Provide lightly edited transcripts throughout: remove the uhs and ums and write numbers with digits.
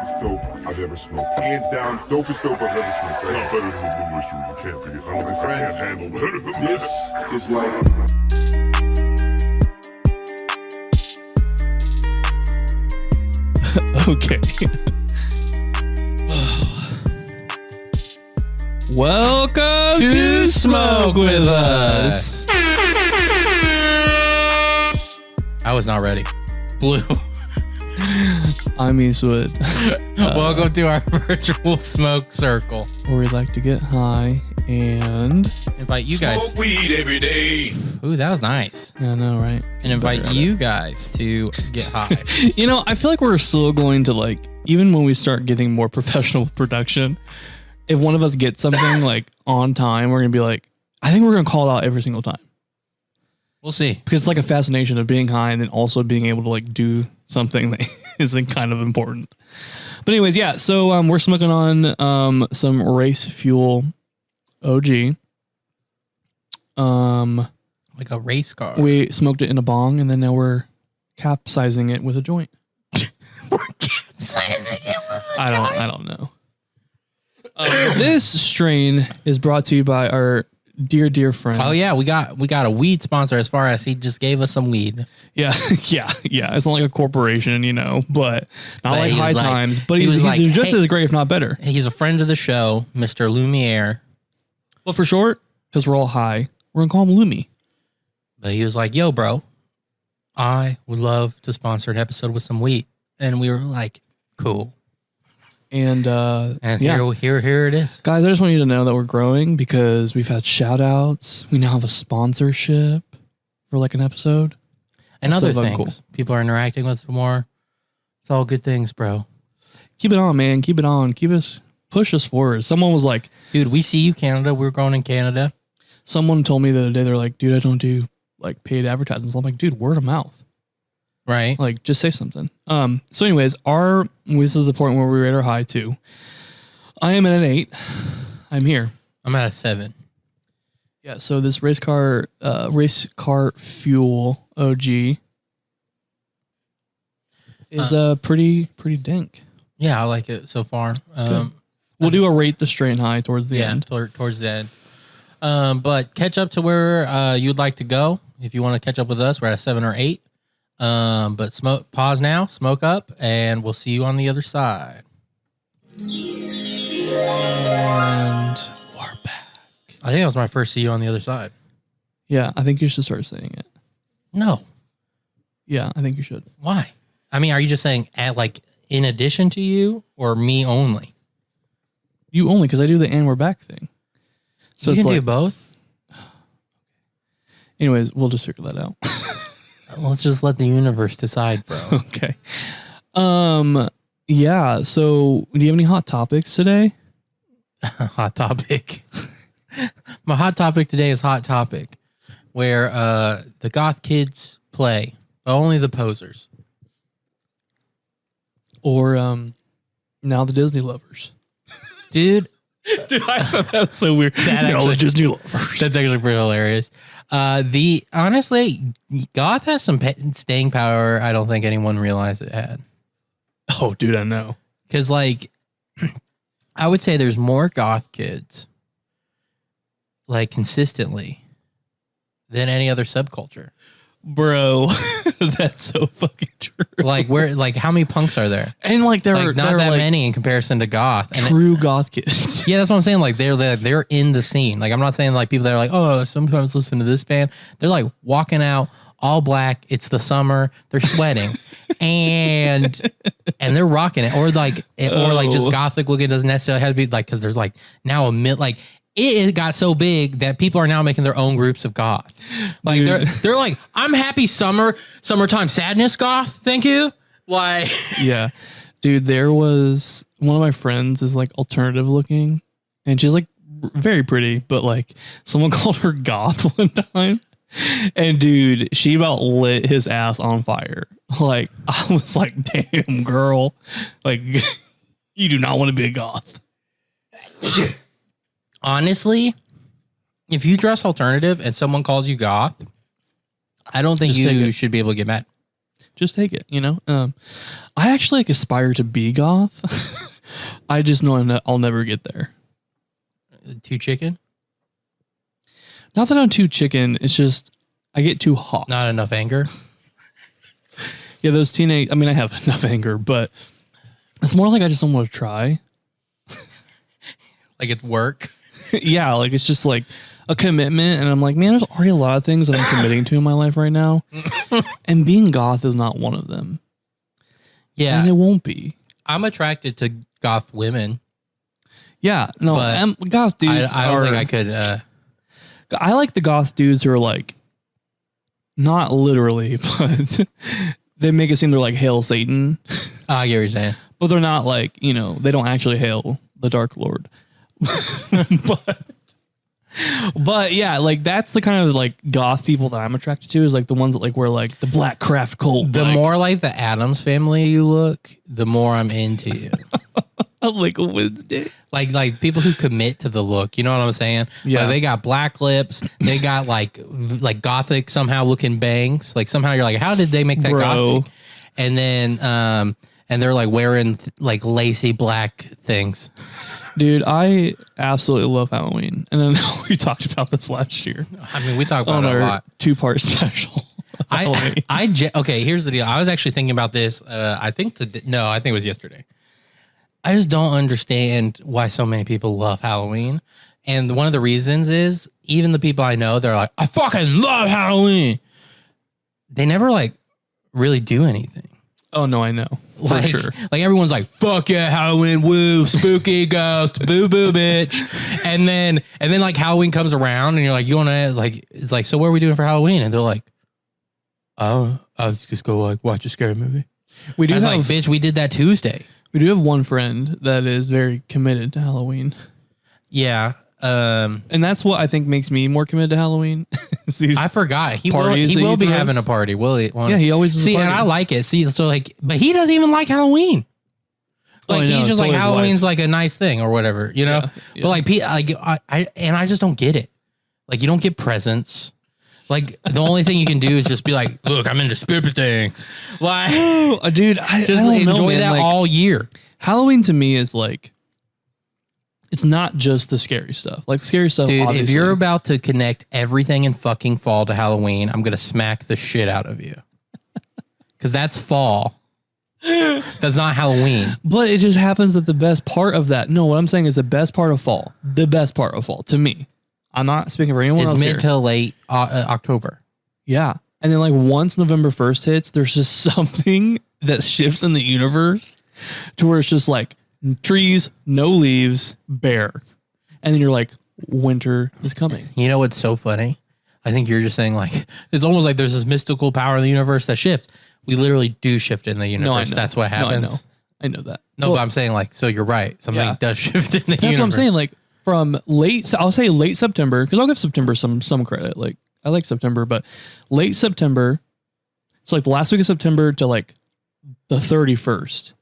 dopest dope I've ever smoked. Hands down, dopest dope I've ever smoked. It's not better than the blue oyster. You can't be. I don't think I can't handle better than This is like... Okay. Welcome to Smoke With Us. I was not ready. Blue. I'm Eastwood. Welcome to our virtual smoke circle. Where we like to get high and Invite you guys. Smoke weed every day. Ooh, that was nice. yeah, I know, right? And invite you guys to get high. You know, I feel like we're still going to like, even when we start getting more professional production, if one of us gets something like on time, we're gonna be like, I think we're gonna call it out every single time. We'll see. Because it's like a fascination of being high and then also being able to like do something that isn't kind of important. But anyways, yeah. So we're smoking on some Race Fuel OG. Like a race car. We smoked it in a bong and then now we're capsizing it with a joint. We're capsizing it with a I don't know. This strain is brought to you by our dear friend. Oh yeah, we got a weed sponsor. As far as he just gave us some weed. Yeah. It's not like a corporation, you know, but not like High Times. But he's like, just hey, as great, if not better. He's a friend of the show, Mr. Lumiere. But for short, because we're all high, we're gonna call him Lumi. But he was like, "Yo, bro, I would love to sponsor an episode with some weed," and we were like, "Cool." And yeah. Here it is. Guys, I just want you to know that we're growing because we've had shout outs. We now have a sponsorship for like an episode. And That's other so fucking things. People are interacting with us more. It's all good things, bro. Keep it on, man. Keep it on. Push us forward. Someone was like, Dude, we see you, Canada. We're growing in Canada. someone told me the other day, they're like, dude, I don't do like paid advertisements. I'm like, dude, word of mouth. Right. Like, just say something. So anyways, this is the point where we rate our high too. I am at an 8. I'm here. I'm at a 7. Yeah. So this race car fuel OG is pretty dank. Yeah, I like it so far. We'll do a rate the strain high towards the end. Towards the end. But catch up to where you'd like to go. If you want to catch up with us, we're at a 7 or 8. But pause now, smoke up, and we'll see you on the other side. And we're back. I think that was my first see you on the other side. Yeah, I think you should start saying it. No. Yeah, I think you should. Why? I mean, are you just saying in addition to you or me only? You only, because I do the and we're back thing. So You it's can like, do both. anyways, we'll just figure that out. Let's just let the universe decide, bro. Okay. Yeah. So, do you have any hot topics today? Hot topic. My hot topic today is Hot Topic, where the goth kids play, but only the posers. Or now the Disney lovers. Dude, I thought that was so weird. Now the Disney lovers. that's actually pretty hilarious. Honestly, goth has some staying power I don't think anyone realized it had. Oh, dude, I know. Because, like, I would say there's more goth kids, like, consistently than any other subculture. Bro, that's so fucking true. Like, how many punks are there? And like there are Not that many in comparison to goth. And true goth kids. yeah, that's what I'm saying. Like, they're in the scene. Like, I'm not saying like people that are like, oh, sometimes listen to this band. They're like walking out all black. It's the summer. They're sweating, and they're rocking it. Or like just gothic looking. Doesn't necessarily have to be like, because there's like now it got so big that people are now making their own groups of goth. Like they're like, I'm happy summertime sadness goth. Thank you. Like, Yeah, dude, there was one of my friends is like alternative looking and she's like very pretty, but like someone called her goth one time and dude, she about lit his ass on fire. Like, I was like, damn girl, like you do not want to be a goth. honestly, if you dress alternative and someone calls you goth, I don't think you should be able to get mad. just take it, you know? I actually like aspire to be goth. I just know I'll never get there. Too chicken? Not that I'm too chicken. It's just I get too hot. Not enough anger? Yeah, those teenage. I mean, I have enough anger, but it's more like I just don't want to try. Like it's work? Yeah, like it's just like a commitment, and I'm like, man, there's already a lot of things that I'm committing to in my life right now, and being goth is not one of them. Yeah, and it won't be. I'm attracted to goth women. Yeah, no, goth dudes. I don't think I could. I like the goth dudes who are like, not literally, but they make it seem they're like hail Satan. I get what you're saying, but they're not like, you know, they don't actually hail the Dark Lord. but yeah, like that's the kind of like goth people that I'm attracted to, is like the ones that like wear like the black craft coat. The more like the Addams Family you look, the more I'm into you. Like a Wednesday. Like people who commit to the look, you know what I'm saying? Yeah. Like they got black lips, they got like gothic somehow looking bangs. Like somehow you're like, how did they make that gothic? And then and they're like wearing like lacy black things. Dude, I absolutely love Halloween. And I know we talked about this last year. I mean, we talked about it a lot. 2-part special. Okay, here's the deal. I was actually thinking about this. I think it was yesterday. I just don't understand why so many people love Halloween. And one of the reasons is even the people I know, they're like, I fucking love Halloween. They never like really do anything. Oh no, I know. For sure. Like everyone's like, fuck yeah, Halloween, woo, spooky ghost, boo boo bitch. And then like Halloween comes around and you're like, you wanna like, it's like, so what are we doing for Halloween? And they're like, oh, I'll just go like watch a scary movie. We do have, like, bitch, we did that Tuesday. We do have one friend that is very committed to Halloween. Yeah. And that's what I think makes me more committed to Halloween. I forgot. He will be having a party, will he? Yeah, he always does. See, and I like it. See, so like, but he doesn't even like Halloween. Like he's just like Halloween's like a nice thing or whatever, you know. Yeah. But like, I just don't get it. Like, you don't get presents. Like the only thing you can do is just be like, look, I'm into spooky things. Like, dude, I don't enjoy know, that like, all year. Halloween to me is like, it's not just the scary stuff. Like the scary stuff, dude, obviously. If you're about to connect everything in fucking fall to Halloween, I'm gonna smack the shit out of you. Because that's fall. That's not Halloween. But it just happens that the best part of that. No, what I'm saying is the best part of fall. The best part of fall to me. I'm not speaking for anyone else. It's mid to late October. Yeah. And then like once November 1st hits, there's just something that shifts in the universe to where it's just like trees, no leaves, bare. And then you're like, winter is coming. You know what's so funny? I think you're just saying like, it's almost like there's this mystical power in the universe that shifts. We literally do shift in the universe. No, that's what happens. I know that. No, but I'm saying like, so you're right. Something does shift in the universe. That's what I'm saying. Like from I'll say late September, because I'll give September some credit. Like I like September, but late September, it's like the last week of September to like the 31st.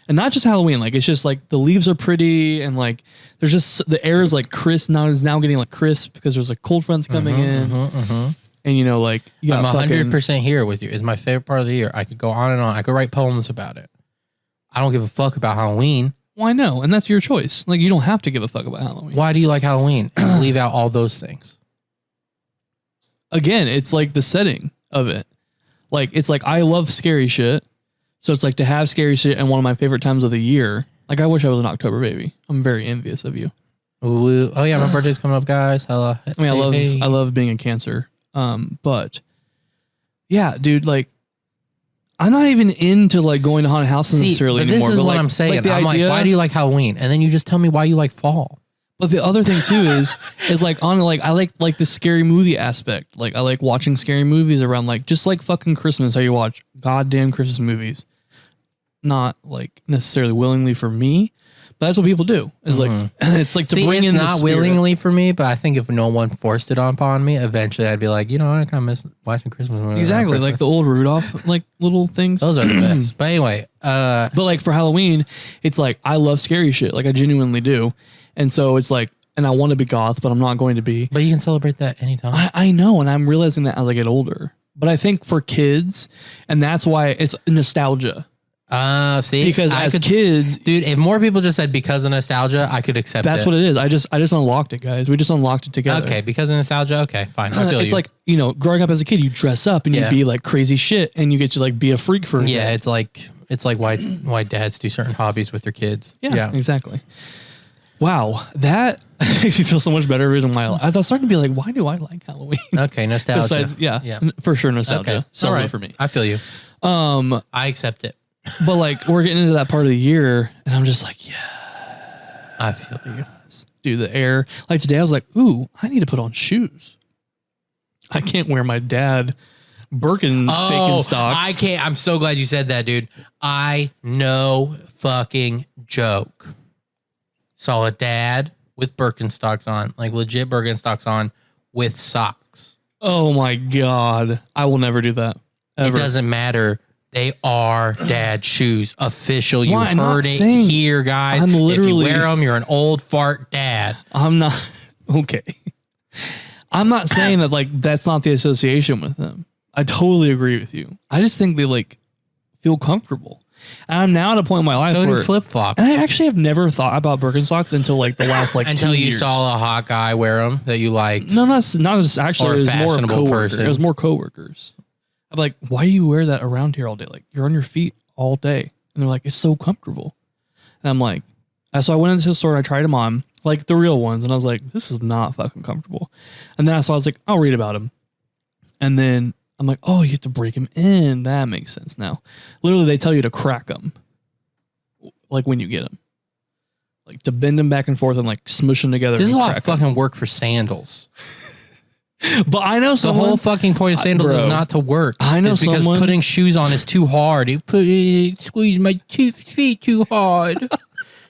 And not just Halloween, like it's just like the leaves are pretty and like there's just the air is like crisp now. Is now getting like crisp because there's like cold fronts coming in. And you know, like you I'm 100% here with you. It's my favorite part of the year. I could go on and on. I could write poems about it. I don't give a fuck about Halloween. Well, I know, and that's your choice. Like you don't have to give a fuck about Halloween. Why do you like Halloween and leave out all those things? Again, it's like the setting of it. Like it's like I love scary shit. So it's like to have scary shit in one of my favorite times of the year. Like I wish I was an October baby. I'm very envious of you. Ooh, oh yeah, my birthday's coming up, guys. Hello. I mean, I love being a Cancer. But yeah, dude, like I'm not even into like going to haunted houses necessarily anymore. This is but what like, I'm saying. Like I'm like, why do you like Halloween? And then you just tell me why you like fall. But the other thing too is like on like I like the scary movie aspect. Like I like watching scary movies around like just like fucking Christmas. How you watch goddamn Christmas movies. Not like necessarily willingly for me, but that's what people do. Is like it's like to bring in. It's not willingly for me, but I think if no one forced it upon me, eventually I'd be like, you know, I kind of miss watching Christmas movies. Exactly, like the old Rudolph like little things. Those are the best. But anyway, but like for Halloween, it's like I love scary shit. Like I genuinely do, and so it's like, and I want to be goth, but I'm not going to be. But you can celebrate that anytime. I know, and I'm realizing that as I get older. But I think for kids, and that's why it's nostalgia. See, Because as kids, dude, if more people just said because of nostalgia, I could accept that's it. what it is. I just unlocked it, guys. We just unlocked it together. Okay, because of nostalgia. Okay, fine. I feel It's you. like, you know, growing up as a kid, you dress up and you be like crazy shit, and you get to like be a freak for a day. it's like why dads do certain hobbies with their kids. Yeah, exactly. Wow, that makes me feel so much better. Reason why I was starting to be like, why do I like Halloween? Okay, nostalgia. Besides, yeah, for sure, nostalgia. Okay, Solid all right. for me. I feel you. I accept it. But like, we're getting into that part of the year, and I'm just like, yeah, I feel you. dude, the air. Like today, I was like, ooh, I need to put on shoes. I can't wear my dad Birkenstocks. I can't. I'm so glad you said that, dude. I no fucking joke. Saw a dad with Birkenstocks on, like legit Birkenstocks on with socks. Oh my God. I will never do that. Ever. It doesn't matter. They are dad shoes. Official. You Why? heard it here, guys. I'm if you literally- wear them, you're an old fart dad. I'm not. Okay. I'm not saying that like that's not the association with them. I totally agree with you. I just think they like feel comfortable. And I'm now at a point in my life So do where flip flops. and I actually have never thought about Birkenstocks until like the last like Until 2 you years. saw a hot guy wear them that you liked. No, not just actually. Or a It was more of fashionable coworkers. person. It was more coworkers. I'm like, why do you wear that around here all day? Like you're on your feet all day, and they're like, it's so comfortable. And I'm like, so I went into the store and I tried them on, like the real ones, and I was like, this is not fucking comfortable. And then I was like, I'll read about them, and then I'm like, oh, you have to break them in. That makes sense now. Literally, they tell you to crack them, like when you get them, like to bend them back and forth and like smush them together. This is a and lot of crack 'em. fucking work for sandals. But I know The someone. whole fucking point of sandals is bro, not to work. I know it's because someone- putting shoes on is too hard. It squeeze my feet too hard,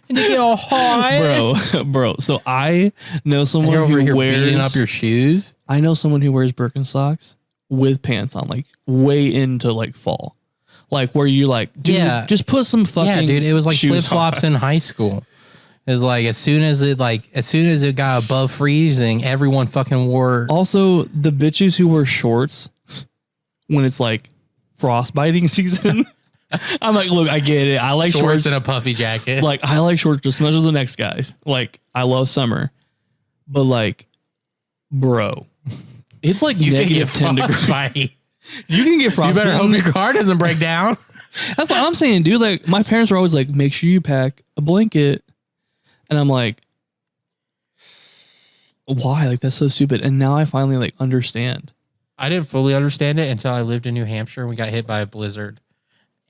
and they get all hot. bro. So I know someone You're over who here wears. beating up your shoes. I know someone who wears Birkenstocks with pants on, like way into like fall, like where you like, dude, Yeah. just put some fucking. Yeah, dude, it was like shoes flip flops on. in high school. It was like as soon as it got above freezing, everyone fucking wore. Also, the bitches who wear shorts when it's like frostbiting season. I'm like, look, I get it. I like shorts. and a puffy jacket. Like I like shorts just as much as the next guys. Like I love summer, but like, bro, it's like you can get negative 10 degrees. frostbite. You can get You frostbite. better hope your car doesn't break down. That's what I'm saying, dude. Like my parents were always like, make sure you pack a blanket. And I'm like, why? Like that's so stupid. And now I finally like understand. I didn't fully understand it until I lived in New Hampshire and we got hit by a blizzard.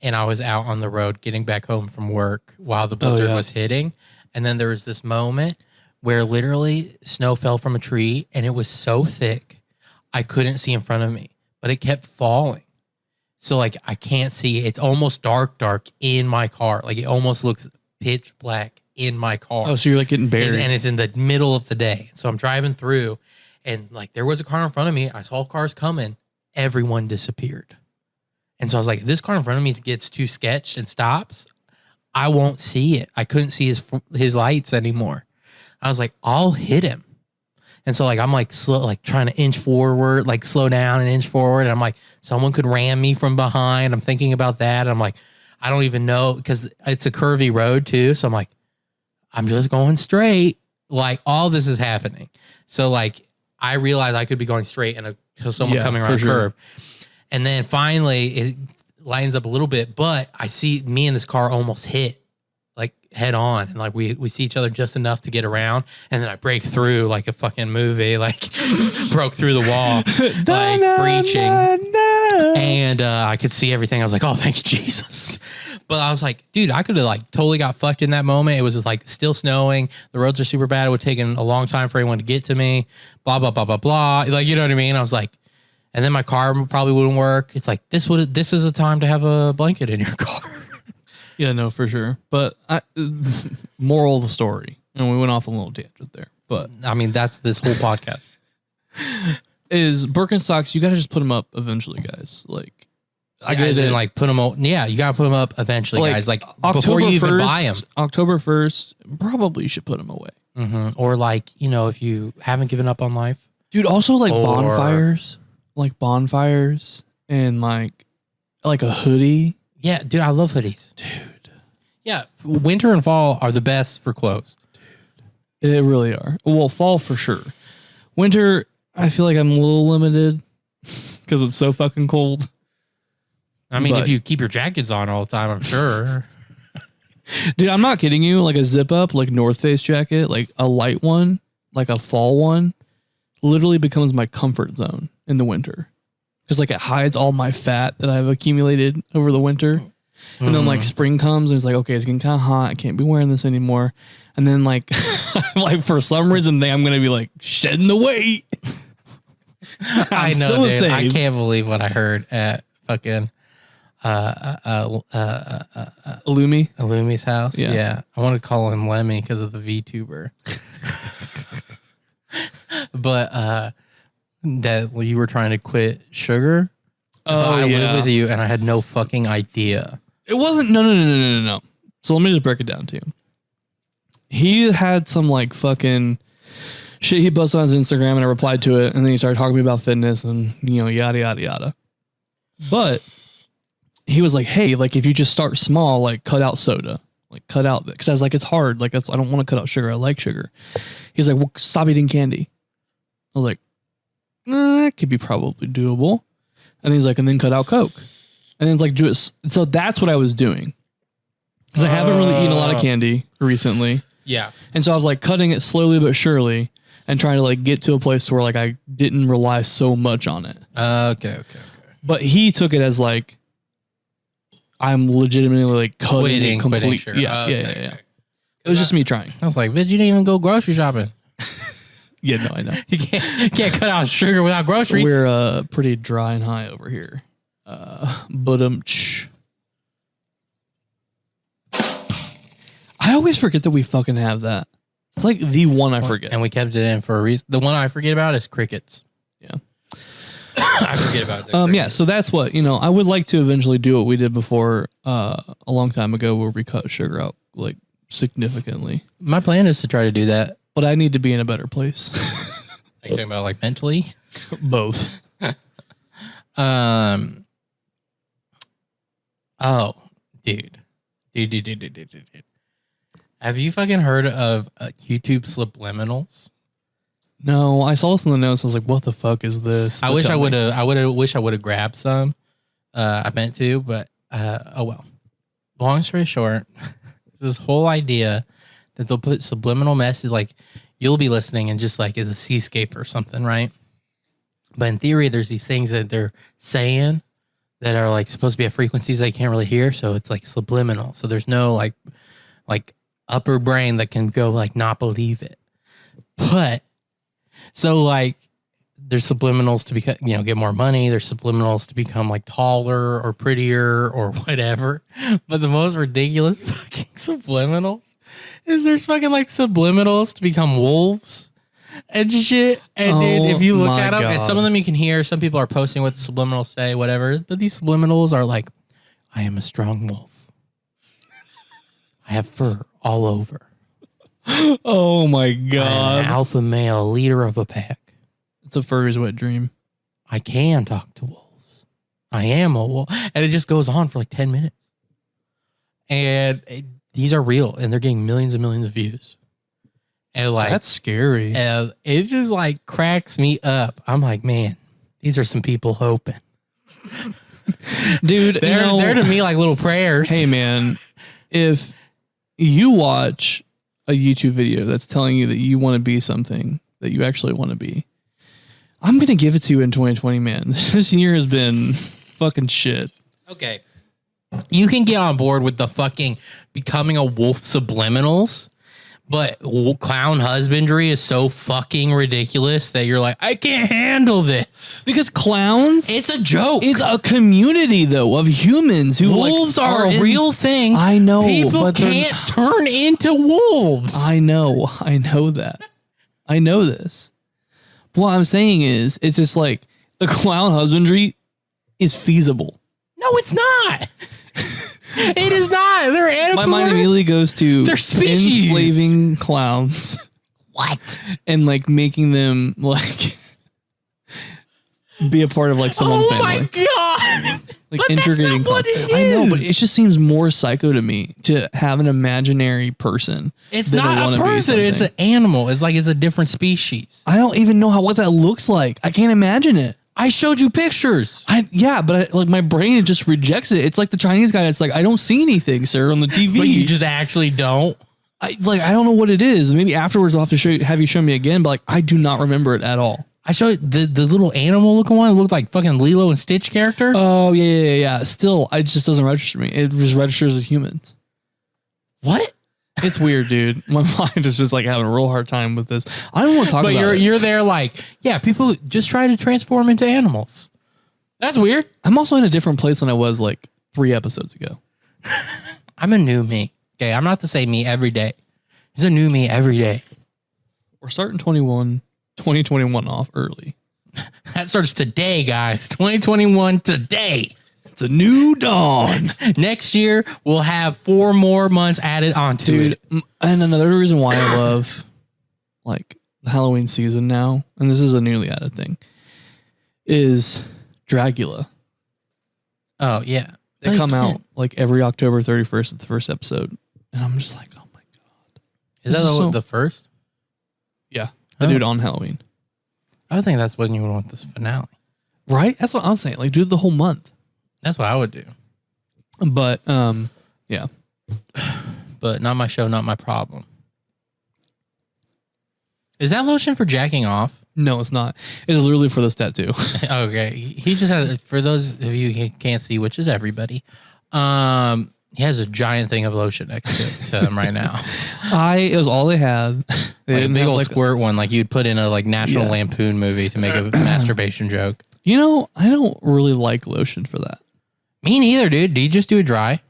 And I was out on the road getting back home from work while the blizzard was hitting. And then there was this moment where literally snow fell from a tree and it was so thick I couldn't see in front of me, but it kept falling. So like I can't see. It's almost dark in my car. Like it almost looks pitch black in my car. Oh, so you're like getting buried. And it's in the middle of the day. So I'm driving through and like there was a car in front of me. I saw cars coming. Everyone disappeared. And so I was like, if this car in front of me gets too sketched and stops, I won't see it. I couldn't see his lights anymore. I was like, I'll hit him. And so like I'm like slow, like trying to inch forward, like slow down and inch forward. And I'm like, someone could ram me from behind. I'm thinking about that. And I'm like, I don't even know because it's a curvy road too. So I'm like, I'm just going straight. Like all this is happening. So like I realized I could be going straight and someone coming around a curve. And then finally it lightens up a little bit, but I see me and this car almost hit like head on. And like we see each other just enough to get around. And then I break through like a fucking movie, like broke through the wall, like breaching. And I could see everything. I was like, oh, thank you, Jesus. But I was like, dude, I could have like totally got fucked in that moment. It was just like still snowing. The roads are super bad. It would have taken a long time for anyone to get to me. Blah, blah, blah, blah, blah. Like, you know what I mean? I was like, and then my car probably wouldn't work. It's like, this is a time to have a blanket in your car. Yeah, no, for sure. But moral of the story. And we went off a little tangent there. But I mean, that's this whole podcast. is Birkenstocks, you got to just put them up eventually, guys. Like, I guess and like put them up. Yeah, you got to put them up eventually, guys. Like before you even buy them. October 1st, probably should put them away. Mm-hmm. Or like, you know, if you haven't given up on life. Dude, also like bonfires. like bonfires and like a hoodie. Yeah, dude, I love hoodies. Dude. Yeah, winter and fall are the best for clothes. It really are. Well, fall for sure. Winter, I feel like I'm a little limited because it's so fucking cold. I mean, But- if you keep your jackets on all the time, I'm sure. Dude, I'm not kidding you. Like a zip up, like North Face jacket, like a light one, like a fall one, literally becomes my comfort zone in the winter. Because like it hides all my fat that I've accumulated over the winter. And then like spring comes and it's like, okay, it's getting kind of hot. I can't be wearing this anymore. And then like, like for some reason, think I'm going to be like shedding the weight. I know, still the dude. same. I can't believe what I heard at fucking Illumi. house. Yeah. Yeah. I want to call him Lemmy because of the VTuber. But that you were trying to quit sugar. Oh, I yeah. live with you and I had no fucking idea. It wasn't. No. So let me just break it down to you. He had some like fucking shit he posted on his Instagram and I replied to it. And then he started talking to me about fitness and, yada, yada, yada. But he was like, hey, like if you just start small, like cut out soda, like cut out, because I was like, it's hard. Like I don't want to cut out sugar. I like sugar. He's like, well, stop eating candy. I was like, that could be probably doable. And he's like, and then cut out Coke. And then it's like, do it. So that's what I was doing. Because I haven't really eaten a lot of candy recently. Yeah. And so I was like cutting it slowly but surely and trying to like get to a place where like I didn't rely so much on it. Okay. But he took it as like, I'm legitimately like cutting it completely. sugar. Yeah. Okay. It was just me trying. I was like, bitch, you didn't even go grocery shopping. Yeah, no, I know. You can't cut out sugar without groceries. We're pretty dry and high over here. But I always forget that we fucking have that. It's like the one I forget. And we kept it in for a reason. The one I forget about is crickets. Yeah. I forget about that. Yeah, so that's what, I would like to eventually do what we did before a long time ago where we cut sugar out like significantly. My plan is to try to do that. But I need to be in a better place. Are you talking about like mentally? Both. Oh, dude. Have you fucking heard of YouTube Subluminals? No, I saw this in the notes. I was like, what the fuck is this? I wish I would have grabbed some. I meant to, but oh well. Long story short, this whole idea that they'll put subliminal message, like you'll be listening and just like is a seascape or something, right? But in theory, there's these things that they're saying that are like supposed to be at frequencies they can't really hear, so it's like subliminal. So there's no like upper brain that can go like not believe it. But so like there's subliminals to become, get more money. There's subliminals to become like taller or prettier or whatever. But the most ridiculous fucking subliminals is there's fucking like subliminals to become wolves and shit. And dude, if you look at them, and some of them you can hear, some people are posting what the subliminals say, whatever. But these subliminals are like, I am a strong wolf. I have fur all over. Oh my I am God. an alpha male, leader of a pack. It's a furry's wet dream. I can talk to wolves. I am a wolf. And it just goes on for like 10 minutes. And these are real and they're getting millions and millions of views. And like, That's scary. and it just like cracks me up. I'm like, man, these are some people hoping. Dude, They're to me like little prayers. Hey man, if you watch a YouTube video that's telling you that you want to be something that you actually want to be, I'm going to give it to you in 2020, man. This year has been fucking shit. Okay. You can get on board with the fucking becoming a wolf subliminals, but clown husbandry is so fucking ridiculous that you're like, I can't handle this. Because clowns, It's a joke. it's a community though of humans who Wolves like, are a in- real thing. I know, People but they're- can't turn into wolves. I know that. I know this. What I'm saying is, it's just like the clown husbandry is feasible. No, it's not. It is not. They're animals. My mind immediately goes to They're species. enslaving clowns What? and like making them like be a part of like someone's Oh family. my god! Like But that's integrating not what it concepts. I know, but is. it just seems more psycho to me to have an imaginary person. It's than to not wanna a be person. It's an something. animal. It's like it's a different species. I don't even know what that looks like. I can't imagine it. I showed you pictures. But like my brain just rejects it. It's like the Chinese guy. It's like I don't see anything, sir, on the TV. But you just actually don't. I don't know what it is. Maybe afterwards I'll have to have you show me again. But like I do not remember it at all. I showed the little animal looking one. It looked like fucking Lilo and Stitch character. Oh yeah. Still, it just doesn't register me. It just registers as humans. What? It's weird, dude. My mind is just like having a real hard time with this. I don't want to talk But about it. you're there like, yeah, people just try to transform into animals. That's weird. I'm also in a different place than I was like 3 episodes ago. I'm a new me. Okay, I'm not to say me every day. It's a new me every day. We're starting 2021 off early. That starts today, guys. 2021 today. It's a new dawn. Next year, we'll have 4 more months added onto Dude, it. and another reason why I love like the Halloween season now, and this is a newly added thing, is Dracula. Oh, yeah. They come out like every October 31st, the first episode. And I'm just like, oh my God. Is that the first? Yeah. They do it on Halloween. I think that's when you would want this finale. Right? That's what I'm saying. Like, do it the whole month. That's what I would do. But, yeah. But not my show, not my problem. Is that lotion for jacking off? No, it's not. It is literally for this tattoo. Okay. He just has, for those of you who can't see, which is everybody, he has a giant thing of lotion next to him right now. It was all they had. They Like a didn't big have, old like, squirt one like you'd put in a like National Yeah. Lampoon movie to make a masturbation joke. You know, I don't really like lotion for that. Me neither, dude. Do you just do it dry?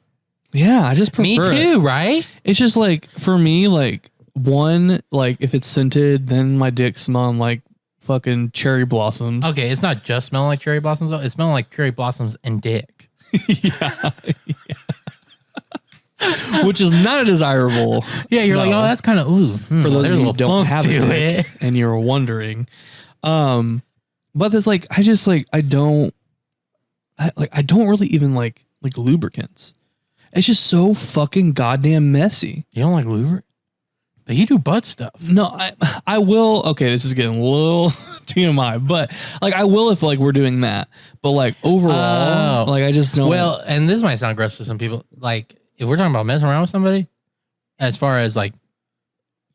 Yeah, I just prefer Me it. too, right? It's just like, for me, like, one, like, if it's scented, then my dick smelling like fucking cherry blossoms. Okay, it's not just smelling like cherry blossoms though. It's smelling like cherry blossoms and dick. Which is not a desirable. Yeah, you're like, smell. oh, that's kind of ooh. For those there's of a you who little don't funk have to a dick it. and you're wondering. But it's like, I just like, I don't really even like lubricants. It's just so fucking goddamn messy. You don't like lubricant? But you do butt stuff. No, I will. Okay, this is getting a little TMI, but like I will if like we're doing that. But like overall, like I just don't. Well, and this might sound gross to some people. Like if we're talking about messing around with somebody, as far as like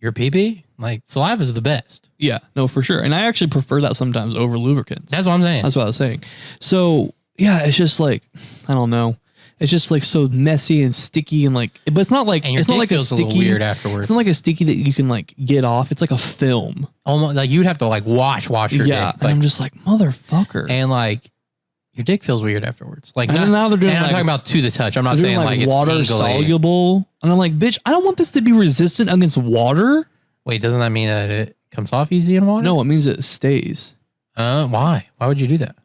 your pee-pee, like saliva is the best. yeah, no, for sure. And I actually prefer that sometimes over lubricants. That's what I'm saying. That's what I was saying. So yeah, it's just like, I don't know. It's just like so messy and sticky and like, but it's not like, And your it's not dick like feels a a little sticky weird afterwards. It's not like a sticky that you can like get off. It's like a film. Almost like you'd have to like wash your Yeah. dick. And I'm just like, motherfucker. and like your dick feels weird afterwards. Like And now they're doing and I'm like- talking about to the touch. I'm not They're saying doing, like it's water tingly. soluble. And I'm like, bitch, I don't want this to be resistant against water. Wait, doesn't that mean that it comes off easy in water? No, it means it stays. Why? Why would you do that?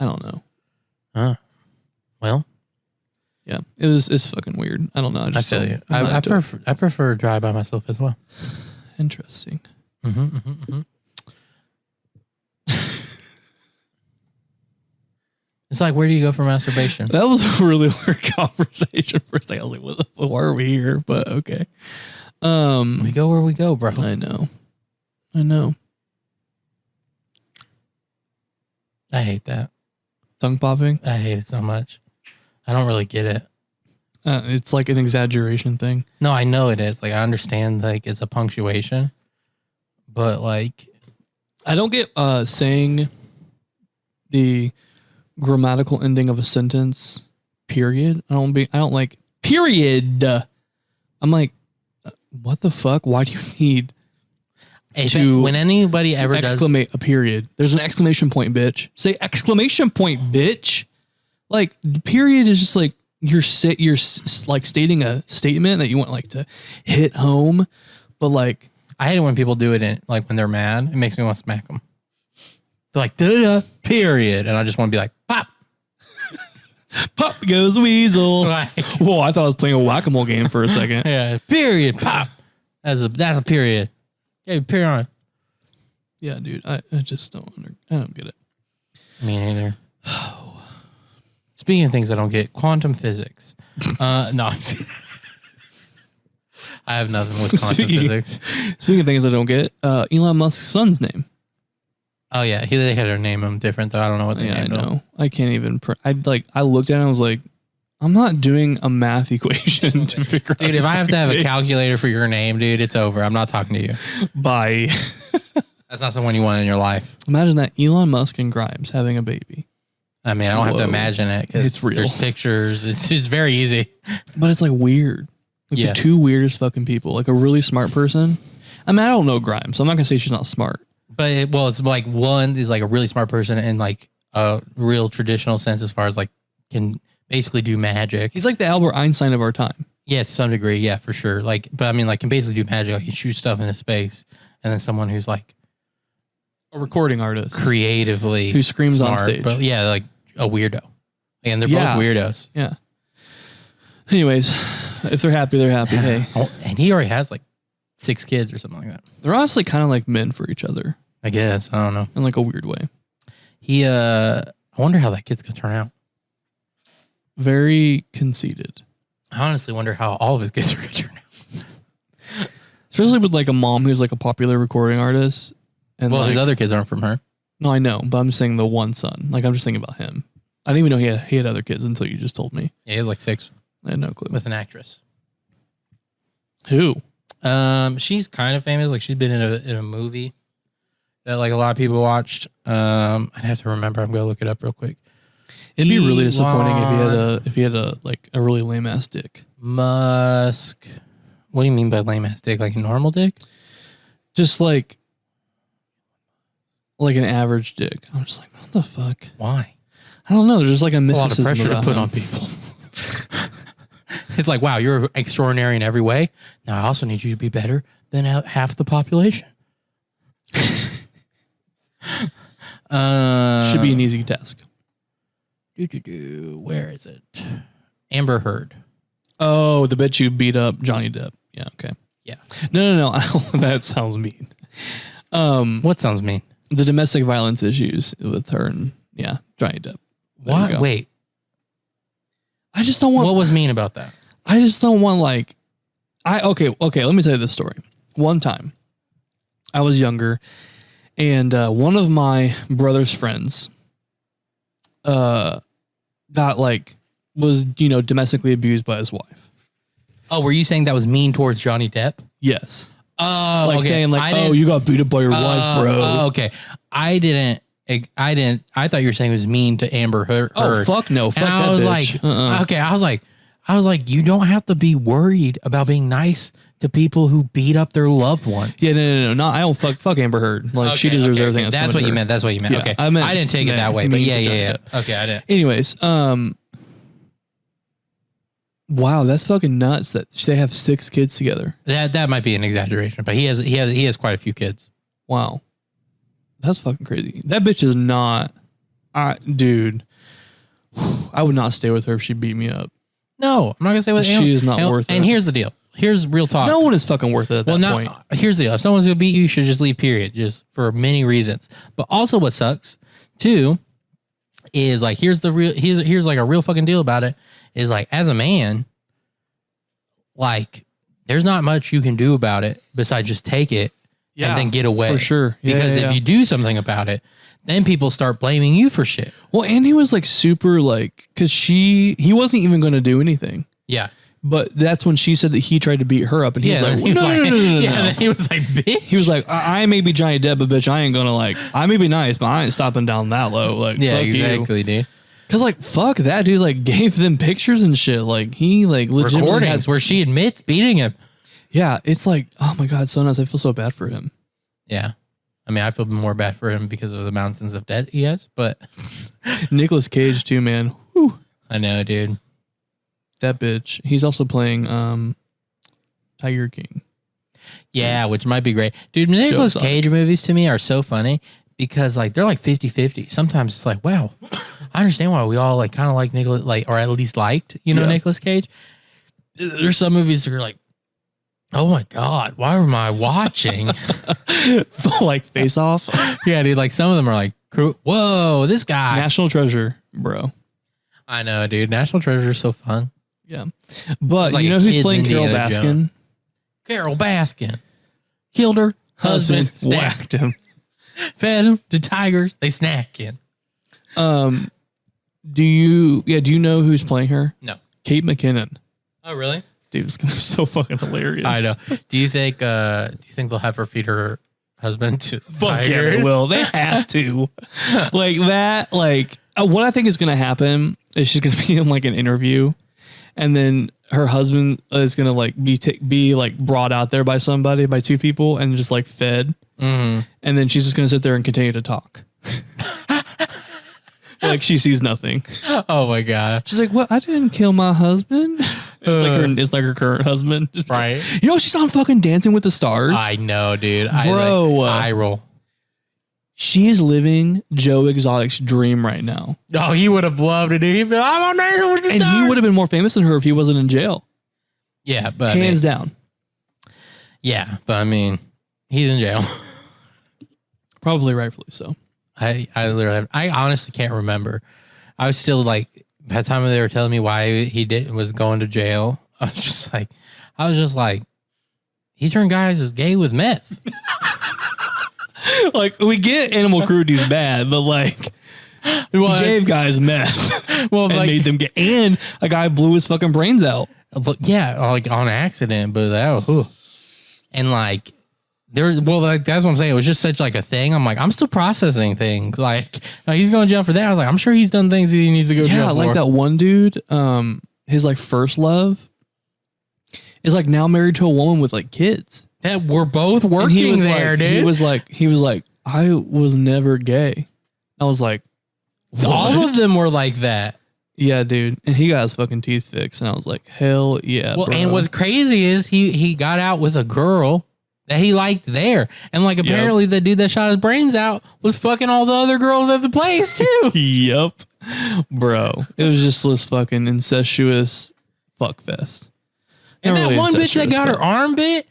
I don't know. Well, Yeah, it's fucking weird. I don't know. I feel you. I prefer dry by myself as well. Interesting. It's like, where do you go for masturbation? That was a really weird conversation for a second. I was like, what the fuck? Why are we here? But okay. We go where we go, bro. I know. I hate that. Tongue popping. I hate it so much. I don't really get it. It's like an exaggeration thing. No, I know it is. Like, I understand, like, it's a punctuation. But, like, I don't get saying the grammatical ending of a sentence, period. I don't like period. I'm like, what the fuck? Why do you need when anybody ever does... exclamate a period? There's an exclamation point, bitch. Say exclamation point, bitch. Like, period is just like, you're like stating a statement that you want like to hit home. But like, I hate it when people do it in, like, when they're mad. It makes me want to smack them. They're like, da-da, period. And I just want to be like, pop. pop goes the weasel. Like, Whoa, I thought I was playing a whack-a-mole game for a second. yeah, period, pop. That's a period. Yeah, period on it. Yeah, dude, I just don't get it. Me neither. Speaking of things I don't get, quantum physics. No. I have nothing with quantum physics. Speaking of things I don't get, Elon Musk's son's name. Oh yeah, they had to name him different though. I don't know what they named him. I know. I can't even. I looked at it and I was like, I'm not doing a math equation to figure out. Dude, if I have to have a calculator for your name, dude, it's over. I'm not talking to you. Bye. That's not someone you want in your life. Imagine that, Elon Musk and Grimes having a baby. I mean, I don't have to imagine it because it's real. There's pictures. It's just very easy. But it's like weird. Like the two weirdest fucking people. Like a really smart person. I mean, I don't know Grimes, so I'm not gonna say she's not smart. But it's like one is like a really smart person in like a real traditional sense as far as like can basically do magic. He's like the Albert Einstein of our time. Yeah, to some degree, yeah, for sure. Like, but I mean, like, can basically do magic. Like, he shoots stuff into space, and then someone who's like a recording artist, creatively who screams smart, on stage. But yeah, like a weirdo. And they're both weirdos. Yeah. Anyways, if they're happy, they're happy. Hey, and he already has like 6 kids or something like that. They're honestly kind of like men for each other. I guess I don't know, in like a weird way. I wonder how that kid's gonna turn out. Very conceited. I honestly wonder how all of his kids are gonna turn out. Especially with like a mom who's like a popular recording artist. And his other kids aren't from her. No, I know, but I'm just saying the one son. Like, I'm just thinking about him. I didn't even know he had other kids until you just told me. Yeah, he has like 6. I had no clue. With an actress. Who? She's kind of famous. Like, she's been in a movie that like a lot of people watched. I'd have to remember. I'm gonna look it up real quick. It'd be really disappointing if he had a like a really lame ass dick. Musk. What do you mean by lame ass dick? Like a normal dick? Just like an average dick. I'm just like, what the fuck? Why? I don't know. There's just like a mysticism lot of pressure to put him. on people. It's like, wow, you're extraordinary in every way. Now I also need you to be better than half the population. Should be an easy task. Where is it? Amber Heard. Oh, the bitch you beat up Johnny Depp. Yeah, okay. Yeah. No. That sounds mean. What sounds mean? The domestic violence issues with her and Johnny Depp. What? Wait. I just don't want. What was mean about that? I just don't want like. Okay. Let me tell you this story. One time, I was younger, and one of my brother's friends, was domestically abused by his wife. Oh, were you saying that was mean towards Johnny Depp? Yes. Oh, like okay. saying like, oh, you got beat up by your wife, bro. Oh, okay. I didn't. I thought you were saying it was mean to Amber Heard. Oh, fuck no. Fuck and that I was bitch. like, okay. I was like, you don't have to be worried about being nice to people who beat up their loved ones. Yeah, no. I don't fuck Amber Heard. Like, she deserves everything. That's what you meant. That's what you meant. Yeah, okay. I didn't take it that way, but yeah. Okay, I didn't. Anyways, wow, that's fucking nuts that they have 6 kids together. That might be an exaggeration, but he has quite a few kids. Wow. That's fucking crazy. That bitch is not dude. I would not stay with her if she beat me up. No, I'm not gonna say what she is not worth it. And here's the deal. Here's real talk. No one is fucking worth it at that point. Here's the deal. If someone's gonna beat you, you should just leave, period. Just for many reasons. But also what sucks too is like here's like a real fucking deal about it, is like as a man, like there's not much you can do about it besides just take it and then get away. For sure. Because if you do something about it, then people start blaming you for shit. Well, and he was like super like, cause he wasn't even going to do anything. Yeah. But that's when she said that he tried to beat her up, and he was like, no. Yeah, and then he was like, bitch. He was like, I may be Johnny Depp, but bitch, I ain't gonna like, I may be nice, but I ain't stopping down that low. Like, yeah, fuck exactly, you. dude. Cause like, fuck that dude, like gave them pictures and shit. Like he like legitimately recordings where she admits beating him. Yeah. It's like, oh my God, so nice. I feel so bad for him. Yeah. I mean, I feel more bad for him because of the mountains of debt he has, but Nicolas Cage too, man. Whew. I know, dude. That bitch. He's also playing Tiger King. Yeah, which might be great. Dude, Nicolas Cage movies to me are so funny because like they're like 50-50. Sometimes it's like, wow, I understand why we all like kind of like Nicolas, like, or at least liked, Nicolas Cage. There's some movies that are like, oh my God, why am I watching? Like Face Off? Yeah, dude, like some of them are like Whoa, this guy. National treasure, bro. I know, dude. National Treasure is so fun. Yeah. But like you know a who's kid's playing Carol Indiana Baskin? Jones. Carol Baskin. Killed her husband. Whacked him. Fed him to tigers. They snacking. Do you know who's playing her? No. Kate McKinnon. Oh, really? Dude, it's gonna be so fucking hilarious. I know. Do you think they'll have her feed her husband to Fuck yeah, they will. They have to. Like that, what I think is gonna happen is she's gonna be in like an interview, and then her husband is gonna like be like brought out there by two people, and just like fed, and then she's just gonna sit there and continue to talk. Like she sees nothing. Oh my god. She's like, "What? I didn't kill my husband." It's like her current husband, Right? You know, she's on fucking Dancing with the Stars. I know, dude. Bro, I roll. She is living Joe Exotic's dream right now. Oh, he would have loved it. He'd be like, I'm on Dancing with the And Stars. he would have been more famous than her if he wasn't in jail. Yeah, but Hands down. Yeah, but I mean, he's in jail. Probably rightfully so. I honestly can't remember. I was still like, by the time they were telling me why he was going to jail, I was just like, he turned guys as gay with meth. Like, we get animal cruelty's bad, but like, he gave guys meth and made them gay. And a guy blew his fucking brains out. Yeah, like on accident, but and like, that's what I'm saying. It was just such like a thing. I'm like, I'm still processing things. Like, he's going to jail for that. I was like, I'm sure he's done things he needs to go to jail for. Yeah, like that one dude, his like first love is like now married to a woman with like kids. That we're both working there, dude. He was like, I was never gay. I was like, what? All of them were like that. Yeah, dude. And he got his fucking teeth fixed. And I was like, hell yeah. Well, bro. and what's crazy is he got out with a girl that he liked there. And like apparently the dude that shot his brains out was fucking all the other girls at the place too. Yep. Bro. It was just this fucking incestuous fuck fest. And Not that really one bitch that got incestuous, her arm bit,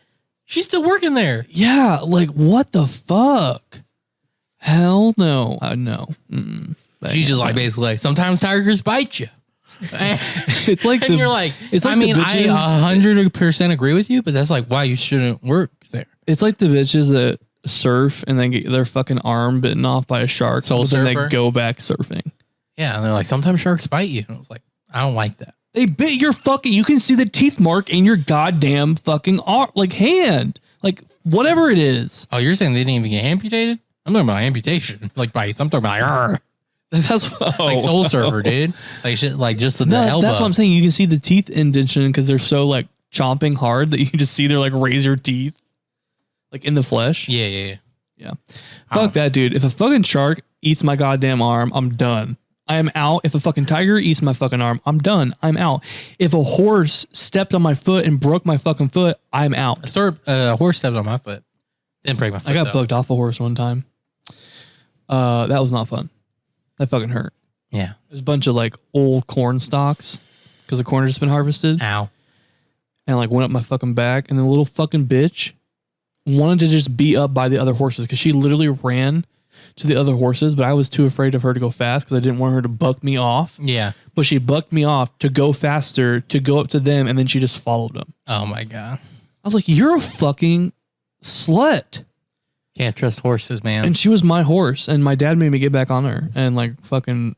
she's still working there. Yeah, like what the fuck? Hell no. No. She's just like basically like, sometimes tigers bite you. It's like And you're like, it's like I mean, the I bitches- 100% agree with you, but that's like why you shouldn't work there. It's like the bitches that surf and then get their fucking arm bitten off by a shark. Soul but then surfer? they go back surfing. Yeah, and they're like, sometimes sharks bite you. And I was like, I don't like that. They bit your fucking, you can see the teeth mark in your goddamn fucking arm, like hand, like whatever it is. Oh, you're saying they didn't even get amputated? I'm talking about amputation, like bites. I'm talking about like, That's like Soul Surfer, dude. Like shit, like just the elbow. That's what I'm saying. You can see the teeth indentation because they're so like chomping hard that you can just see their like razor teeth, like in the flesh. Yeah. Fuck that, dude. If a fucking shark eats my goddamn arm, I'm done. I am out. If a fucking tiger eats my fucking arm, I'm done. I'm out. If a horse stepped on my foot and broke my fucking foot, I'm out. A horse stepped on my foot. Didn't break my foot. I got though. bucked off a horse one time. That was not fun. That fucking hurt. Yeah. There's a bunch of like old corn stalks because the corn had just been harvested. Ow. And like went up my fucking back, and the little fucking bitch wanted to just be up by the other horses because she literally ran to the other horses, but I was too afraid of her to go fast because I didn't want her to buck me off. Yeah. But she bucked me off to go faster, to go up to them, and then she just followed them. Oh my God. I was like, you're a fucking slut. Can't trust horses, man. And she was my horse, and my dad made me get back on her and like fucking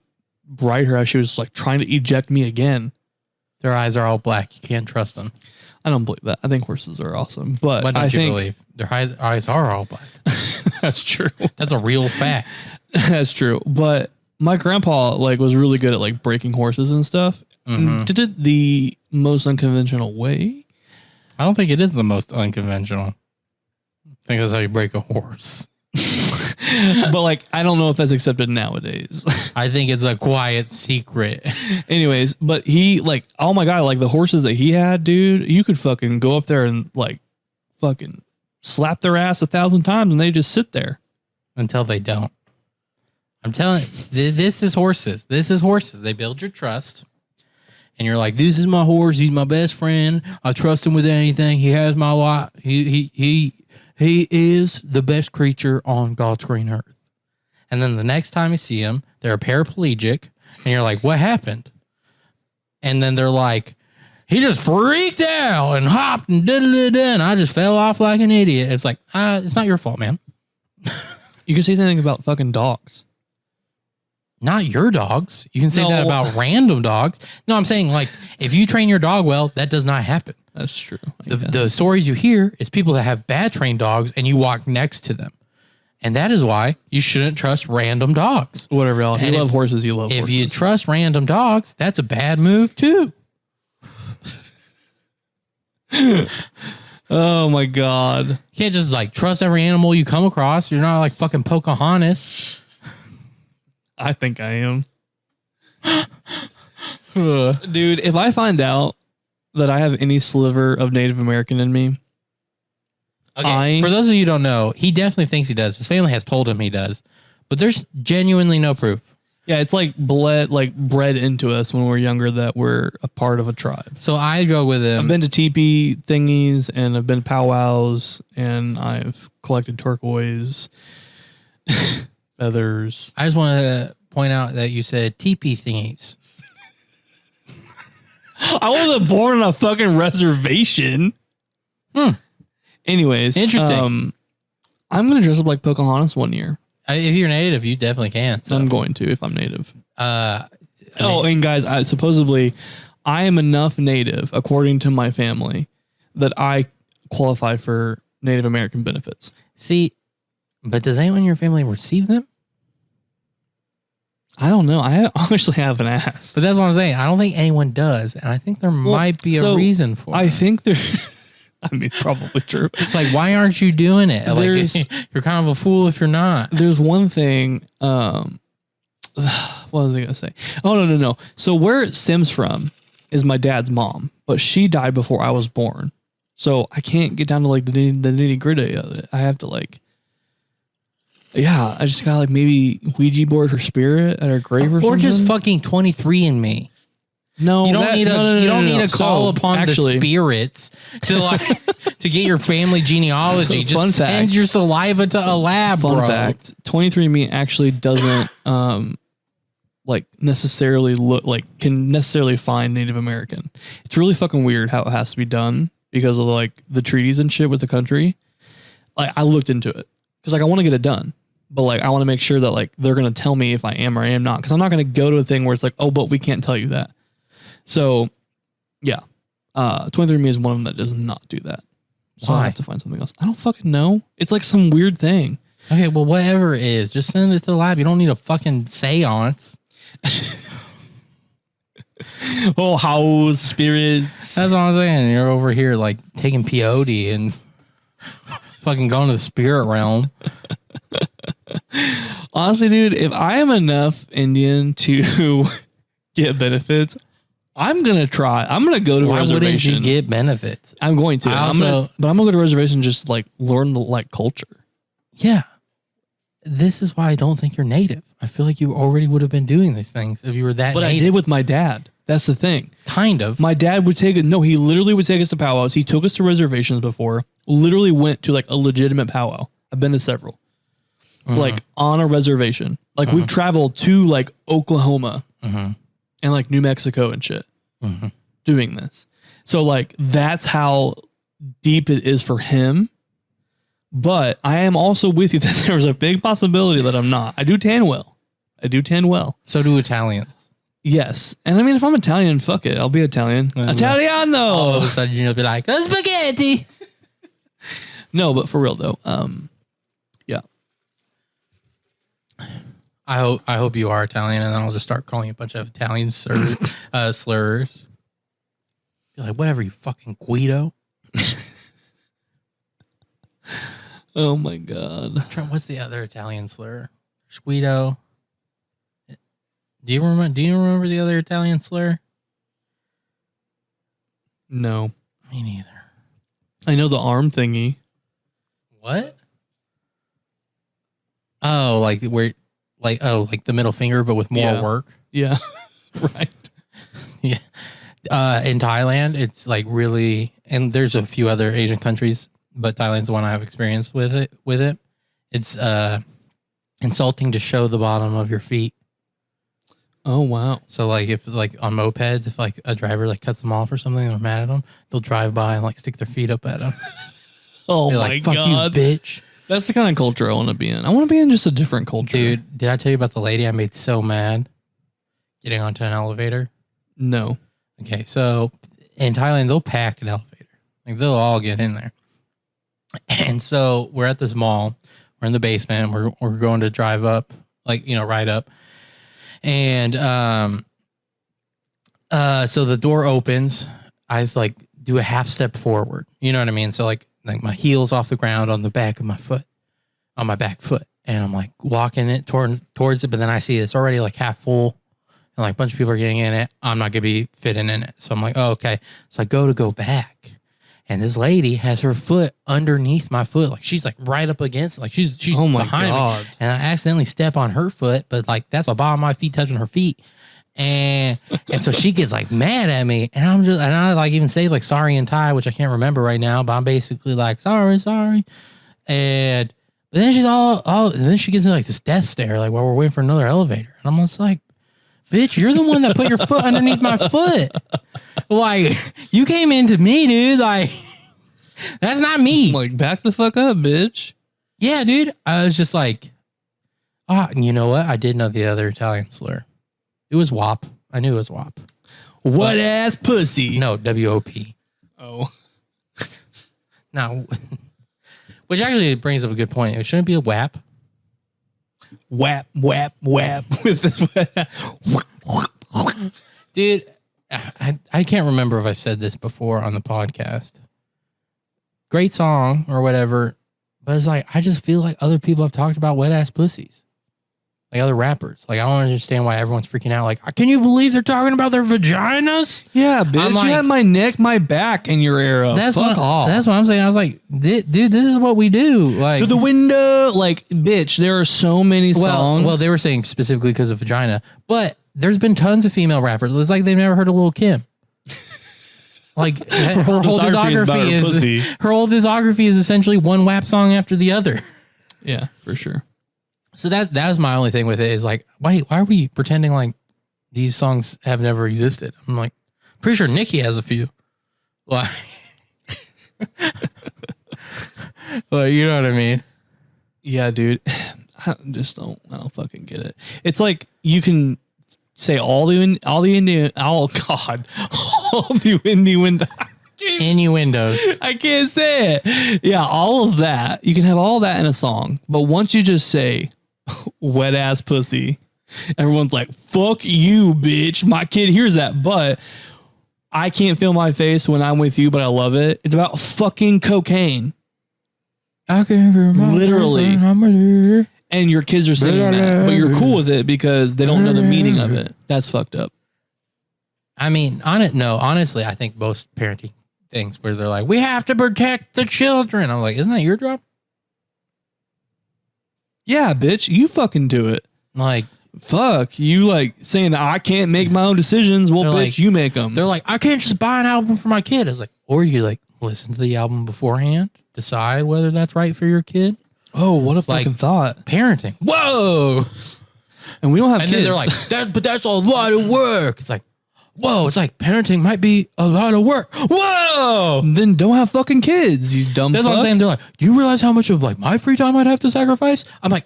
ride her as she was like trying to eject me again. Their eyes are all black. You can't trust them. I don't believe that. I think horses are awesome, but What don't I you think believe? Their eyes are all black. that's true. That's a real fact. That's true. But my grandpa like was really good at like breaking horses and stuff. Mhm. Did it the most unconventional way. I don't think it is the most unconventional. I think that's how you break a horse. But like, I don't know if that's accepted nowadays. I think it's a quiet secret. Anyways, but he like, oh my God, like the horses that he had, dude, you could fucking go up there and like fucking slap their ass 1,000 times and they just sit there. Until they don't. I'm telling you, this is horses. This is horses. They build your trust. And you're like, this is my horse. He's my best friend. I trust him with anything. He has my life. He is the best creature on God's green earth. And then the next time you see them, they're paraplegic. And you're like, what happened? And then they're like, he just freaked out and hopped and did and I just fell off like an idiot. It's like, it's not your fault, man. You can say something about fucking dogs. Not your dogs. You can say No. that about random dogs. No, I'm saying like if you train your dog well, that does not happen. That's true. The stories you hear is people that have bad trained dogs and you walk next to them. And that is why you shouldn't trust random dogs. Whatever else. You And love if- horses, you love If horses. you trust random dogs, that's a bad move too. Oh my God. You can't just like trust every animal you come across. You're not like fucking Pocahontas. I think I am. Dude, if I find out that I have any sliver of Native American in me, Okay. For those of you who don't know, he definitely thinks he does. His family has told him he does, but there's genuinely no proof. yeah, it's like bred into us when we're younger that we're a part of a tribe. So I drove with him. I've been to teepee thingies and I've been to powwows and I've collected turquoise feathers. I just want to point out that you said teepee thingies. I wasn't born on a fucking reservation. Anyways, Interesting. I'm gonna dress up like Pocahontas one year. If you're native, you definitely can. So. I'm going to if I'm native. I Oh, mean, and guys, supposedly I am enough native, according to my family, that I qualify for Native American benefits. see, but does anyone in your family receive them? I don't know. I actually haven't asked. But that's what I'm saying. I don't think anyone does, and I think there might be a so reason for I it. think there. I mean, probably true. Like, why aren't you doing it? Like, There's- you're kind of a fool if you're not. There's one thing. What was I gonna say? Oh no. So where it stems from is my dad's mom, but she died before I was born. So I can't get down to like the nitty gritty of it. I have to like. Yeah, I just gotta like maybe Ouija board her spirit at her grave or something. Or just fucking 23 and me. No, You don't that- need a no, you don't no, need no. to call So, upon actually, the spirits to like to get your family genealogy. Just Fun send fact. your saliva to a lab, Fun bro. fact: 23andMe actually doesn't like necessarily look like can necessarily find Native American. It's really fucking weird how it has to be done because of like the treaties and shit with the country. Like I looked into it because like I want to get it done, but like I want to make sure that like they're gonna tell me if I am or I am not because I'm not gonna go to a thing where it's like, oh, but we can't tell you that. So yeah, 23andMe is one of them that does not do that. So I Why? have to find something else. I don't fucking know. It's like some weird thing. Okay, well, whatever it is, just send it to the lab. You don't need a fucking seance. Oh, house spirits. That's what I'm saying. You're over here like taking peyote and fucking going to the spirit realm. Honestly, dude, if I am enough Indian to get benefits, I'm gonna try. I'm gonna go to a Why wouldn't reservation. you get benefits? I'm going to. I I'm gonna, also- but I'm gonna go to a reservation just like learn the like culture. Yeah. This is why I don't think you're native. I feel like you already would have been doing these things if you were that But native. I did with my dad. That's the thing. Kind of. My dad would take it. No, he literally would take us to powwows. He took us to reservations before. Literally went to like a legitimate powwow. I've been to several. Like on a reservation. Like we've traveled to like Oklahoma and like New Mexico and shit doing this. So like that's how deep it is for him. But I am also with you that there's a big possibility that I'm not. I do tan well. So do Italians. Yes. And I mean, if I'm Italian, fuck it. I'll be Italian. Italiano. All of a sudden you'll be like, spaghetti. No, but for real though. Yeah. I hope you are Italian, and then I'll just start calling you a bunch of Italian slurs. Be like, whatever, you fucking Guido. Oh my God. What's the other Italian slur? There's Guido. Do you remember the other Italian slur? No. Me neither. I know the arm thingy. What? Oh, like the middle finger, but with more Yeah. work. Yeah. Right. Yeah. In Thailand, it's like really, and there's a few other Asian countries, but Thailand's the one I have experience with it. It's insulting to show the bottom of your feet. Oh wow. So like if like on mopeds, if like a driver like cuts them off or something, they're mad at them, they'll drive by and like stick their feet up at them. Oh They're my like, fuck god, you, bitch. That's the kind of culture I want to be in. I want to be in just a different culture, Dude, did I tell you about the lady I made so mad getting onto an elevator? No. Okay, so in Thailand, they'll pack an elevator. Like they'll all get in there. And so we're at this mall. We're in the basement. We're going to drive up, like, you know, ride up. And so the door opens. I like do a half step forward. You know what I mean? So like my heel's off the ground on the back of my foot, on my back foot. And I'm like walking it towards it. But then I see it's already like half full. And like a bunch of people are getting in it. I'm not going to be fitting in it. So I'm like, oh, okay. So I go back. And this lady has her foot underneath my foot. Like she's like right up against, like she's Oh my behind God. me. And I accidentally step on her foot, but like that's the bottom of my feet touching her feet. And so she gets like mad at me. And I like even say like sorry in Thai, which I can't remember right now, but I'm basically like, sorry. But then she's and then she gives me like this death stare, like while we're waiting for another elevator. And I'm just like, bitch, you're the one that put your foot underneath my foot. Like, you came into me, dude. Like, that's not me. Like, back the fuck up, bitch. Yeah, dude. I was just like, you know what? I did know the other Italian slur. It was WAP. I knew it was WAP. What ass pussy? No, WOP. Oh. No. Which actually brings up a good point. It shouldn't be a WAP. Whap with this. Dude, I can't remember if I've said this before on the podcast. Great song or whatever, but it's like I just feel like other people have talked about wet ass pussies, like other rappers. Like I don't understand why everyone's freaking out. Like, can you believe they're talking about their vaginas? Yeah, bitch. Like, you had my neck, my back in your era. That's Fuck off. That's what I'm saying. I was like, dude, this is what we do. Like to the window, like, bitch. There are so many songs. Well, they were saying specifically because of vagina, but there's been tons of female rappers. It's like they've never heard of Lil' Kim. Like her whole discography is essentially one WAP song after the other. Yeah, for sure. So that was my only thing with it is like, why are we pretending like these songs have never existed? I'm like, pretty sure Nicki has a few. Like, well, you know what I mean? Yeah, dude. I don't fucking get it. It's like you can say all the innuendos. I can't say it. Yeah, all of that. You can have all that in a song, but once you just say wet ass pussy, everyone's like, fuck you, bitch. My kid hears that, but I can't feel my face when I'm with you, but I love it. It's about fucking cocaine. I can't feel my literally. And your kids are singing that, but you're cool with it because they don't know the meaning of it. That's fucked up. I mean, honestly, I think most parenting things where they're like, we have to protect the children. I'm like, isn't that your job? Yeah, bitch, you fucking do it. Like, fuck, you like saying that I can't make my own decisions. Well, bitch, like, you make them. They're like, I can't just buy an album for my kid. I was like, or you like listen to the album beforehand, decide whether that's right for your kid. Oh, what a fucking thought. Parenting. Whoa. And we don't have and kids. And they're like, but that's a lot of work. It's like, whoa, it's like parenting might be a lot of work. Whoa. Then don't have fucking kids, you dumb That's fuck. what I'm saying. They're like, do you realize how much of like my free time I'd have to sacrifice? I'm like,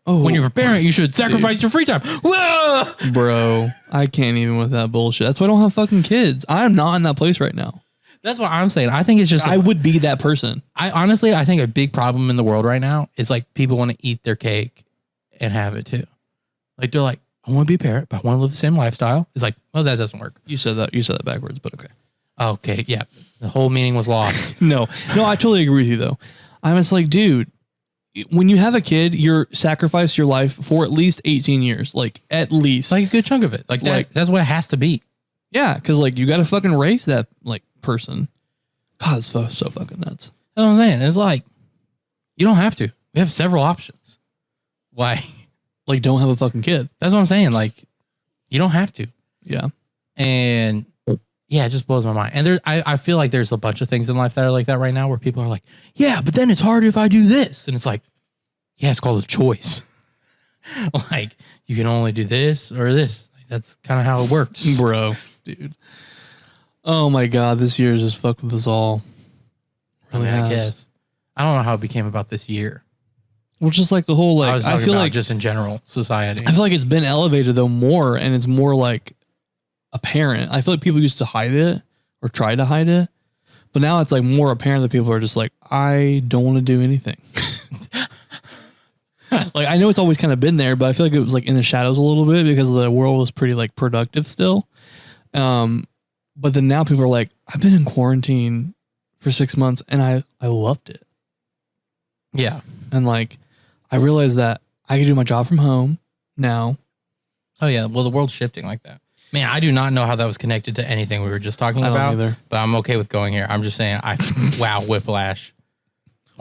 when you're a parent, you should sacrifice your free time. Whoa. Bro, I can't even with that bullshit. That's why I don't have fucking kids. I'm not in that place right now. That's what I'm saying. I think it's just I would be that person. I think a big problem in the world right now is like people want to eat their cake and have it too. Like they're like, I want to be a parent, but I want to live the same lifestyle. It's like, well, that doesn't work. You said that backwards, but okay. Okay, yeah. The whole meaning was lost. No, I totally agree with you though. I'm just like, dude, when you have a kid, you're sacrifice your life for at least 18 years, like at least. Like a good chunk of it. Like that's what it has to be. Yeah, because like you got to fucking raise that like person. God, it's so fucking nuts. That's what I'm saying. It's like, you don't have to. We have several options. Why? Like, don't have a fucking kid. That's what I'm saying. Like, you don't have to. Yeah. And yeah, it just blows my mind. And I feel like there's a bunch of things in life that are like that right now where people are like, yeah, but then it's hard if I do this. And it's like, yeah, it's called a choice. Like you can only do this or this. Like, that's kind of how it works, bro, dude. Oh my God, this year has just fucked with us all. Really I has. guess. I don't know how it became about this year. Well, just like the whole like I feel like just in general society. I feel like it's been elevated though more, and it's more like apparent. I feel like people used to hide it or try to hide it, but now it's like more apparent that people are just like, I don't want to do anything. Like I know it's always kind of been there, but I feel like it was like in the shadows a little bit because the world was pretty like productive still. But then now people are like, I've been in quarantine for 6 months and I loved it. Yeah. And like, I realized that I can do my job from home now. Oh yeah. Well, the world's shifting like that. Man, I do not know how that was connected to anything we were just talking I don't about, either. but I'm okay with going here. I'm just saying, wow, whiplash.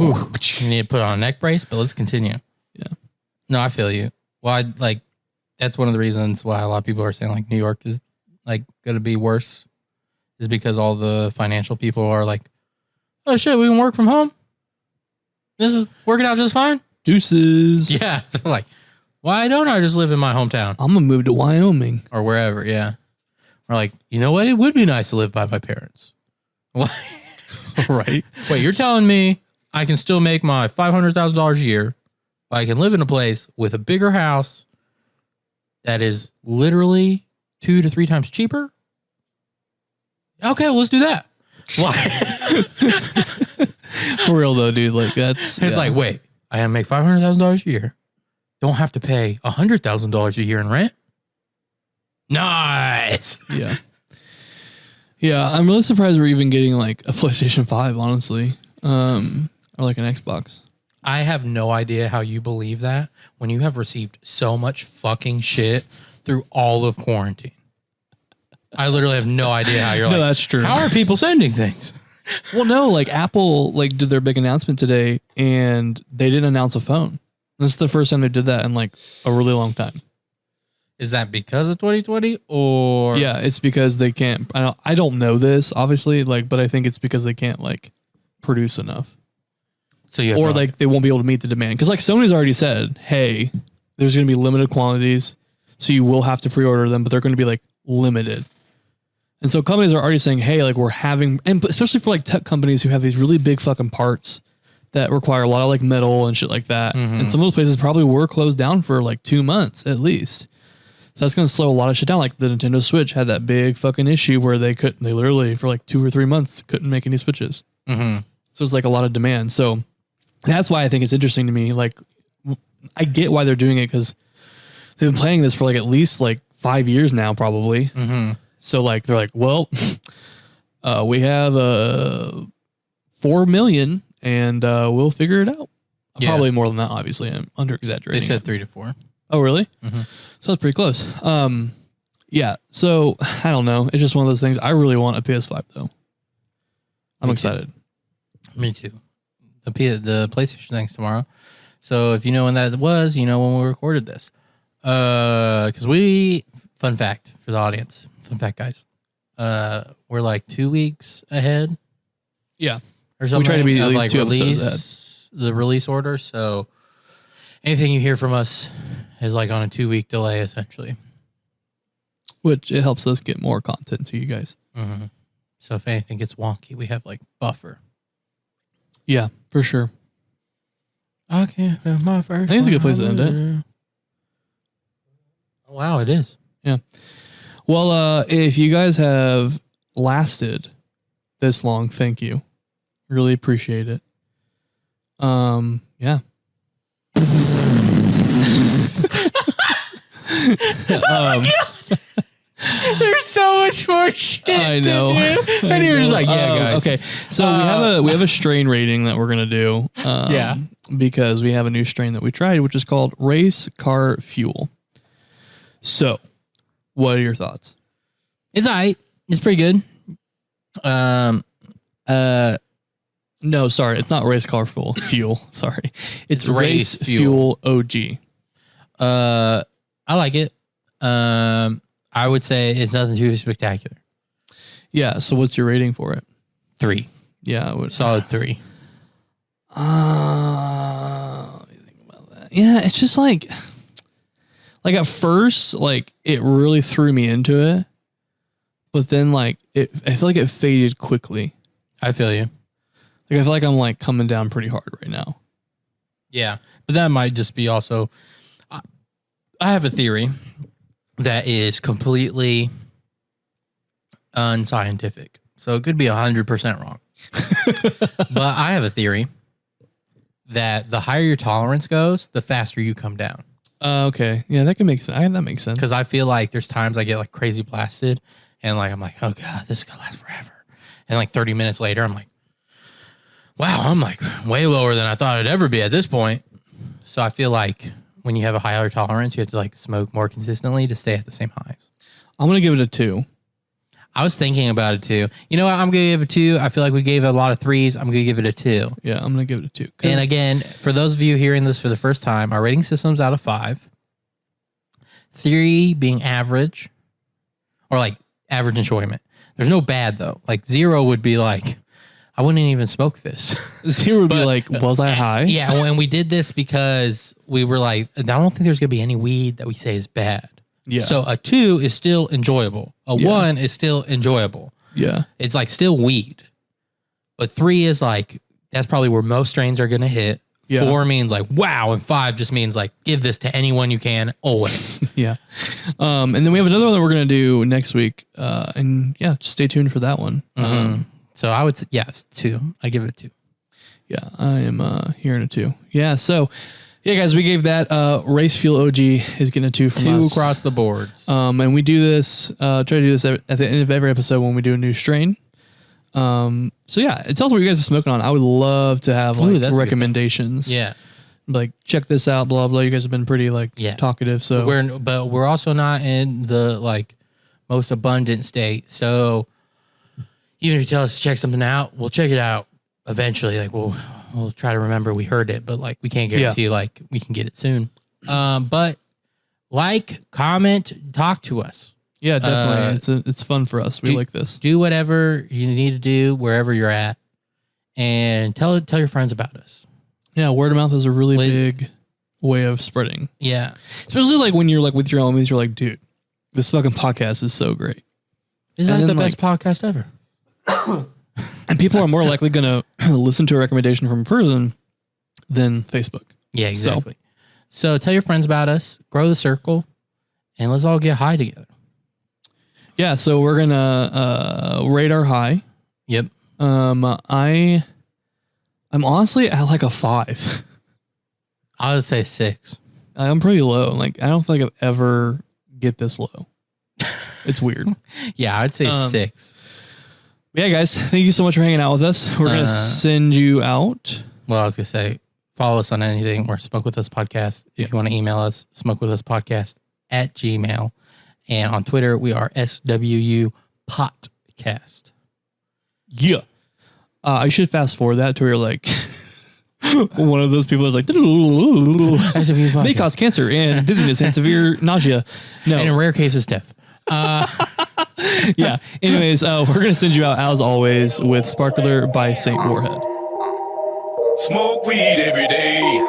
Ooh, you need to put on a neck brace, but let's continue. Yeah. No, I feel you. Well, that's one of the reasons why a lot of people are saying like New York is like going to be worse, is because all the financial people are like, oh shit, we can work from home. This is working out just fine. Deuces. Yeah. So like, why don't I just live in my hometown I'm gonna move to Wyoming. or wherever? Yeah. Or like, you know what? It would be nice to live by my parents. Right. Wait, you're telling me I can still make my $500,000 a year, but I can live in a place with a bigger house that is literally 2 to 3 times cheaper? Okay, well, let's do that. Why? For real though, dude. Like that's It's like, wait, I gotta make $500,000 a year. Don't have to pay $100,000 a year in rent. Nice. yeah. Yeah, I'm really surprised we're even getting like a PlayStation 5, honestly. Or like an Xbox. I have no idea how you believe that when you have received so much fucking shit through all of quarantine. I literally have no idea how you're No, like, that's true. how are people sending things? Well, no, like Apple like did their big announcement today and they didn't announce a phone. This is the first time they did that in like a really long time. Is that because of 2020 or? Yeah, it's because they can't. I don't know this obviously, like, but I think it's because they can't like produce enough, So you have or no like they won't be able to meet the demand. Because like Sony's already said, hey, there's going to be limited quantities, so you will have to pre-order them, but they're going to be like limited. And so companies are already saying, hey, like we're having, and especially for like tech companies who have these really big fucking parts that require a lot of like metal and shit like that. And some of those places probably were closed down for like 2 months at least. So that's going to slow a lot of shit down. Like the Nintendo Switch had that big fucking issue where they literally for like 2 or 3 months couldn't make any Switches. So it's like a lot of demand. So that's why I think it's interesting to me. Like I get why they're doing it because they've been playing this for like at least like 5 years now, probably. So like they're like, well, we have 4 million and we'll figure it out. Yeah. Probably more than that, obviously. I'm under exaggerating. They said 3 to 4. Oh, really? So that's pretty close. Yeah. So I don't know. It's just one of those things. I really want a PS5 though. I'm excited. Me too. The PlayStation thing's tomorrow. So if you know when that was, you know when we recorded this. Because fun fact for the audience, fun fact, guys. We're like 2 weeks ahead. Yeah. Or something. We try to be at least like 2 episodes ahead. The release order. So anything you hear from us is like on a 2-week delay, essentially. Which it helps us get more content to you guys. So if anything gets wonky, we have like buffer. Yeah, for sure. I can't feel my first. I think it's a good place to end it. Oh, wow, it is. Yeah. Well, if you guys have lasted this long, thank you. Really appreciate it. Yeah. There's so much more shit. I know. To do. And you're just like, yeah, guys. Okay. So we have a strain rating that we're gonna do. Yeah. Because we have a new strain that we tried, which is called Race Car Fuel. So, what are your thoughts? It's all right. It's pretty good. No, sorry, it's not Race Car Fuel. Sorry, it's Race Race Fuel OG. I like it. I would say it's nothing too spectacular. Yeah. So, what's your rating for it? 3. Yeah, I would. Solid 3. Let me think about that. Yeah, it's just like Like at first, like it really threw me into it, but then like I feel like it faded quickly. I feel you. Like I feel like I'm like coming down pretty hard right now. Yeah, but that might just be also. I have a theory that is completely unscientific, so it could be 100% wrong. But I have a theory that the higher your tolerance goes, the faster you come down. Okay, yeah, that can make sense. That makes sense. Because I feel like there's times I get like crazy blasted, and like I'm like, oh god, this is gonna last forever. And like 30 minutes later, I'm like, wow, I'm like way lower than I thought I'd ever be at this point. So I feel like when you have a higher tolerance, you have to like smoke more consistently to stay at the same highs. I'm gonna give it a 2. I was thinking about it too. You know what? I'm gonna give it a 2. I feel like we gave it a lot of 3s. I'm gonna give it a 2. Yeah, I'm gonna give it a 2. And again, for those of you hearing this for the first time, our rating system's out of 5. 3 being average, or like average enjoyment. There's no bad though. Like 0 would be like, I wouldn't even smoke this. 0 would be like, was I high? Yeah, and we did this because we were like, I don't think there's gonna be any weed that we say is bad. Yeah. So a 2 is still enjoyable. A 1 is still enjoyable. Yeah. It's like still weed. But 3 is like, that's probably where most strains are gonna hit. Yeah. 4 means like, wow. And 5 just means like, give this to anyone you can, always. Yeah. And then we have another one that we're going to do next week. And yeah, just stay tuned for that one. So I would say, yes, 2. I give it a 2. Yeah, I am hearing a 2. Yeah. So yeah, guys, we gave that Race Fuel OG is getting a 2 from 2 us. across the boards. And we do this, try to do this at the end of every episode when we do a new strain. So yeah, tell us what you guys are smoking on. I would love to have like recommendations. Yeah. Like check this out, blah, blah. You guys have been pretty like talkative. So we're also not in the like most abundant state. So even if you tell us to check something out, we'll check it out eventually. Like we'll try to remember we heard it, but like we can't guarantee like we can get it soon. But like, comment, talk to us. Yeah, definitely. It's fun for us. We like this. Do whatever you need to do wherever you're at, and tell your friends about us. Yeah, word of mouth is a really big way of spreading. Yeah, especially like when you're like with your homies, you're like, dude, this fucking podcast is so great. It's like the best podcast ever. And people are more likely gonna listen to a recommendation from a person than Facebook. Yeah, exactly. So tell your friends about us, grow the circle, and let's all get high together. Yeah, so we're gonna rate our high. Yep. I'm honestly at like a 5. I would say 6. I'm pretty low. Like I don't feel like I've ever get this low. It's weird. Yeah, I'd say 6. Yeah, guys, thank you so much for hanging out with us. We're gonna send you out. Well, I was gonna say, follow us on anything or Smoke With Us Podcast. If you want to email us, smokewithUspodcast@gmail.com. And on Twitter, we are SWU Podcast. Yeah. I should fast forward that to where you're like, one of those people is like, they cause cancer and dizziness and severe nausea. No. And in rare cases, death. Yeah. Anyways, we're going to send you out, as always, with Sparkler by St. Warhead. Smoke weed every day.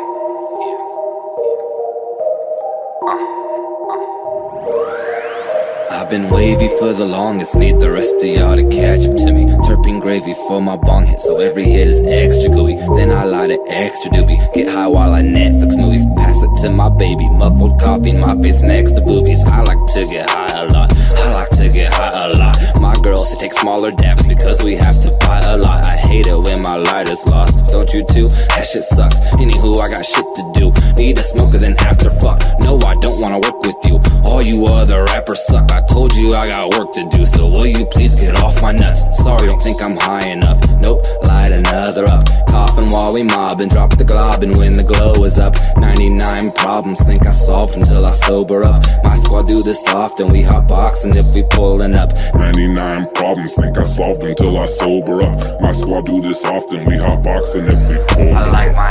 I've been wavy for the longest, need the rest of y'all to catch up to me. Terpene gravy for my bong hit, so every hit is extra gooey. Then I light it extra doobie, get high while I Netflix movies. Pass it to my baby, muffled coffee, my face next to boobies. I like to get high a lot, I like to get high a lot. My girls to take smaller dabs because we have to buy a lot. I hate it when my lighter's lost, don't you too? That shit sucks, anywho I got shit to do. Need a smoker then after fuck, no I don't wanna work with you. All you other rappers suck, I told you I got work to do, so will you please get off my nuts? Sorry, don't think I'm high enough. Nope, light another up. Coughing while we mobbing, drop the glob and when the glow is up. 99 problems, think I solved until I sober up. My squad do this often, we hot boxing if we pulling up. 99 problems, think I solved until I sober up. My squad do this often, we hot boxing if we pull up. I like my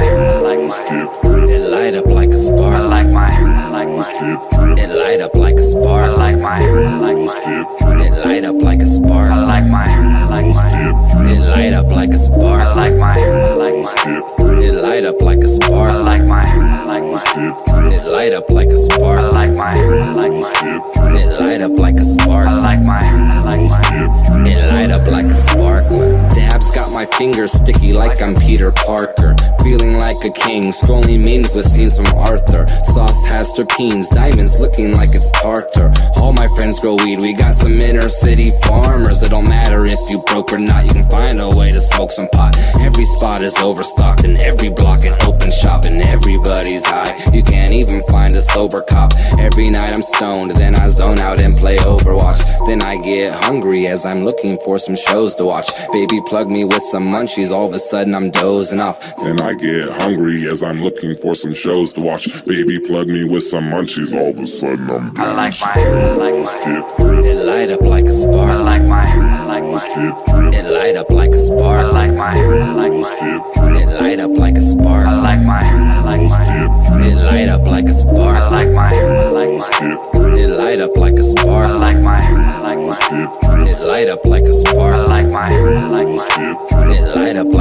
drip, drip. It light up like a spark. I like my drip, drip. It light up like a spark. I like my drip, drip. It light up like a spark. I like my drip, drip. It light up like a spark. I like my drip, drip. It light up like a spark. I like my It light up like a spark. I like my It light up like a spark. I like my It light up like a spark. Dabs got my fingers sticky like I'm Peter Parker. Feeling like a king, scrolling memes with scenes from Arthur. Sauce has terpenes, diamonds looking like it's tartar. All my friends grow weed, we got some inner city farmers. It don't matter if you broke or not, you can find a way to smoke some pot. Every spot is overstocked and every block an open shop, and everybody's high, you can't even find a sober cop. Every night I'm stoned, then I zone out and play Overwatch. Then I get hungry as I'm looking for some shows to watch. Baby plug me with some munchies, all of a sudden I'm dozing off. Then I get hungry as I'm looking for some shows to watch. Baby plug me with some munchies, all of a sudden I'm I down. like my It light up like a spark. I like my It light up like a spark. I like my It light up like a spark. I like my It light up like a spark. I like my It light up like a spark. I like my It light up like a spark. I like my It light up